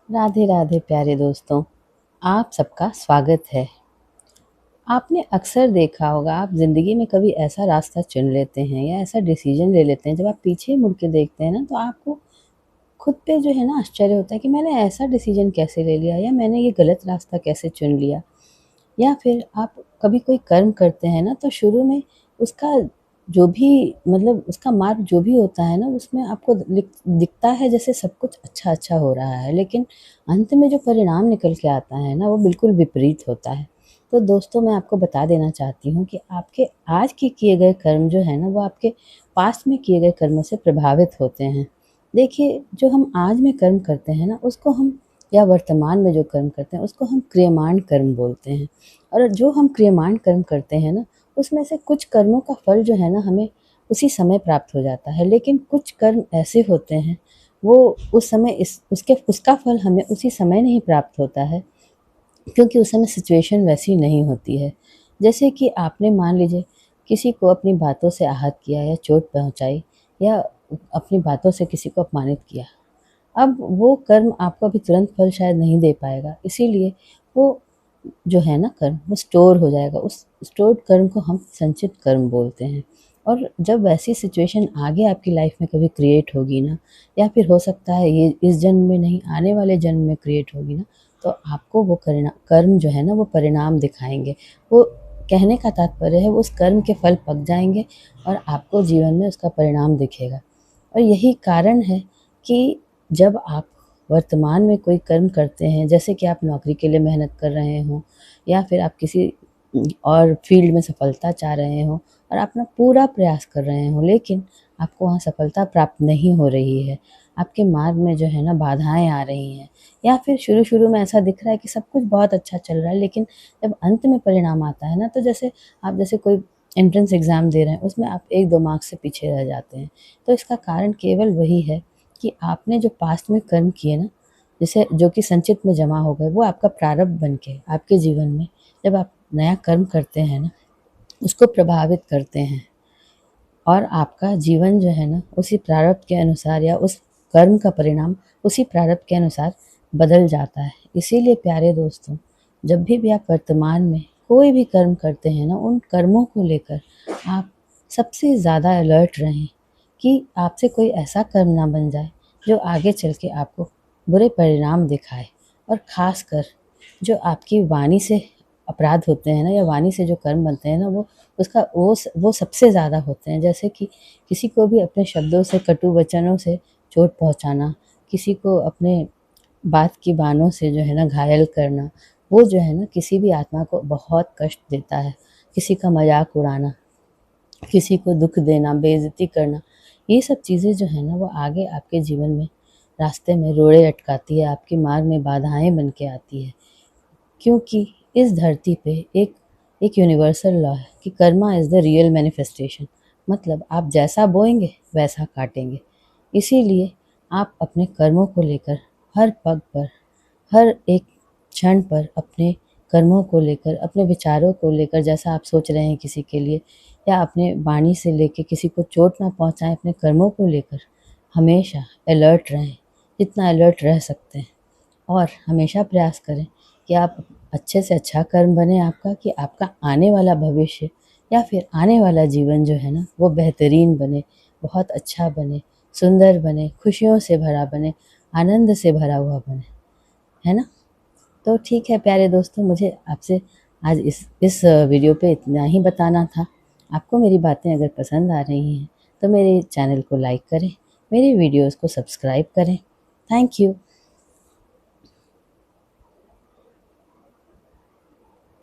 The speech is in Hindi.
राधे राधे प्यारे दोस्तों, आप सबका स्वागत है। आपने अक्सर देखा होगा, आप ज़िंदगी में कभी ऐसा रास्ता चुन लेते हैं या ऐसा डिसीज़न ले लेते हैं, जब आप पीछे मुड़ के देखते हैं ना, तो आपको खुद पे जो है ना आश्चर्य होता है कि मैंने ऐसा डिसीज़न कैसे ले लिया या मैंने ये गलत रास्ता कैसे चुन लिया। या फिर आप कभी कोई कर्म करते हैं ना, तो शुरू में उसका जो भी मतलब उसका मार्ग जो भी होता है ना, उसमें आपको दिखता है जैसे सब कुछ अच्छा-अच्छा हो रहा है, लेकिन अंत में जो परिणाम निकल के आता है ना, वो बिल्कुल विपरीत होता है। तो दोस्तों, मैं आपको बता देना चाहती हूँ कि आपके आज के किए गए कर्म जो है ना, वो आपके पास्ट में किए गए कर्मों से प्रभावित होते हैं। देखिए, जो हम आज में कर्म करते हैं ना, उसको हम या वर्तमान में जो कर्म करते हैं, उसको हम क्रियमाण कर्म बोलते हैं। और जो हम क्रियमाण कर्म करते हैं ना, उसमें से कुछ कर्मों का फल जो है ना, हमें उसी समय प्राप्त हो जाता है। लेकिन कुछ कर्म ऐसे होते हैं, वो उस समय उसका फल हमें उसी समय नहीं प्राप्त होता है, क्योंकि उस समय सिचुएशन वैसी नहीं होती है। जैसे कि आपने मान लीजिए किसी को अपनी बातों से आहत किया या चोट पहुँचाई या अपनी बातों से किसी को अपमानित किया। अब वो कर्म आपको अभी तुरंत फल शायद नहीं दे पाएगा, इसीलिए वो जो है ना कर्म, वो स्टोर हो जाएगा। उस स्टोर्ड कर्म को हम संचित कर्म बोलते हैं। और जब वैसी सिचुएशन आगे आपकी लाइफ में कभी क्रिएट होगी ना, या फिर हो सकता है ये इस जन्म में नहीं, आने वाले जन्म में क्रिएट होगी ना, तो आपको वो कर्म जो है ना, वो परिणाम दिखाएँगे। वो कहने का तात्पर्य है, वो उस कर्म के फल पक जाएँगे और आपको जीवन में उसका परिणाम दिखेगा। और यही कारण है कि जब आप वर्तमान में कोई कर्म करते हैं, जैसे कि आप नौकरी के लिए मेहनत कर रहे हों या फिर आप किसी और फ़ील्ड में सफलता चाह रहे हों और आप अपना पूरा प्रयास कर रहे हों, लेकिन आपको वहाँ सफलता प्राप्त नहीं हो रही है। आपके मार्ग में जो है ना बाधाएँ आ रही हैं, या फिर शुरू-शुरू में ऐसा दिख रहा है कि सब कुछ बहुत अच्छा चल रहा है, लेकिन जब अंत में परिणाम आता है ना, तो जैसे कोई एंट्रेंस एग्ज़ाम दे रहे हैं, उसमें आप 1-2 मार्क्स से पीछे रह जाते हैं। तो इसका कारण केवल वही है कि आपने जो पास्ट में कर्म किए ना, जैसे जो कि संचित में जमा हो गए, वो आपका प्रारब्ध बन के आपके जीवन में जब आप नया कर्म करते हैं ना, उसको प्रभावित करते हैं और आपका जीवन जो है ना, उसी प्रारब्ध के अनुसार या उस कर्म का परिणाम उसी प्रारब्ध के अनुसार बदल जाता है। इसीलिए प्यारे दोस्तों, जब भी आप वर्तमान में कोई भी कर्म करते हैं ना, उन कर्मों को लेकर आप सबसे ज़्यादा अलर्ट रहें कि आपसे कोई ऐसा कर्म ना बन जाए, जो आगे चल के आपको बुरे परिणाम दिखाए। और ख़ासकर जो आपकी वाणी से अपराध होते हैं ना, या वाणी से जो कर्म बनते हैं ना, वो सबसे ज़्यादा होते हैं। जैसे कि किसी को भी अपने शब्दों से, कटु वचनों से चोट पहुँचाना, किसी को अपने बात की बानों से जो है ना घायल करना, वो जो है ना किसी भी आत्मा को बहुत कष्ट देता है। किसी का मज़ाक उड़ाना, किसी को दुःख देना, बेइज़्ज़ती करना, ये सब चीज़ें जो है ना, वो आगे आपके जीवन में रास्ते में रोड़े अटकाती है, आपके मार्ग में बाधाएँ बन के आती है। क्योंकि इस धरती पे एक यूनिवर्सल लॉ है कि Karma is the real manifestation, मतलब आप जैसा बोएंगे वैसा काटेंगे। इसीलिए आप अपने कर्मों को लेकर हर पग पर, हर एक क्षण पर अपने कर्मों को लेकर, अपने विचारों को लेकर, जैसा आप सोच रहे हैं किसी के लिए, या अपने वाणी से लेके किसी को चोट ना पहुँचाएं, अपने कर्मों को लेकर हमेशा अलर्ट रहें, जितना अलर्ट रह सकते हैं। और हमेशा प्रयास करें कि आप अच्छे से अच्छा कर्म बने आपका, कि आपका आने वाला भविष्य या फिर आने वाला जीवन जो है ना, वो बेहतरीन बने, बहुत अच्छा बने, सुंदर बने, खुशियों से भरा बने, आनंद से भरा हुआ बने, है ना? तो ठीक है प्यारे दोस्तों, मुझे आपसे आज इस वीडियो पे इतना ही बताना था। आपको मेरी बातें अगर पसंद आ रही हैं, तो मेरे चैनल को लाइक करें, मेरे वीडियोज़ को सब्सक्राइब करें। Thank you.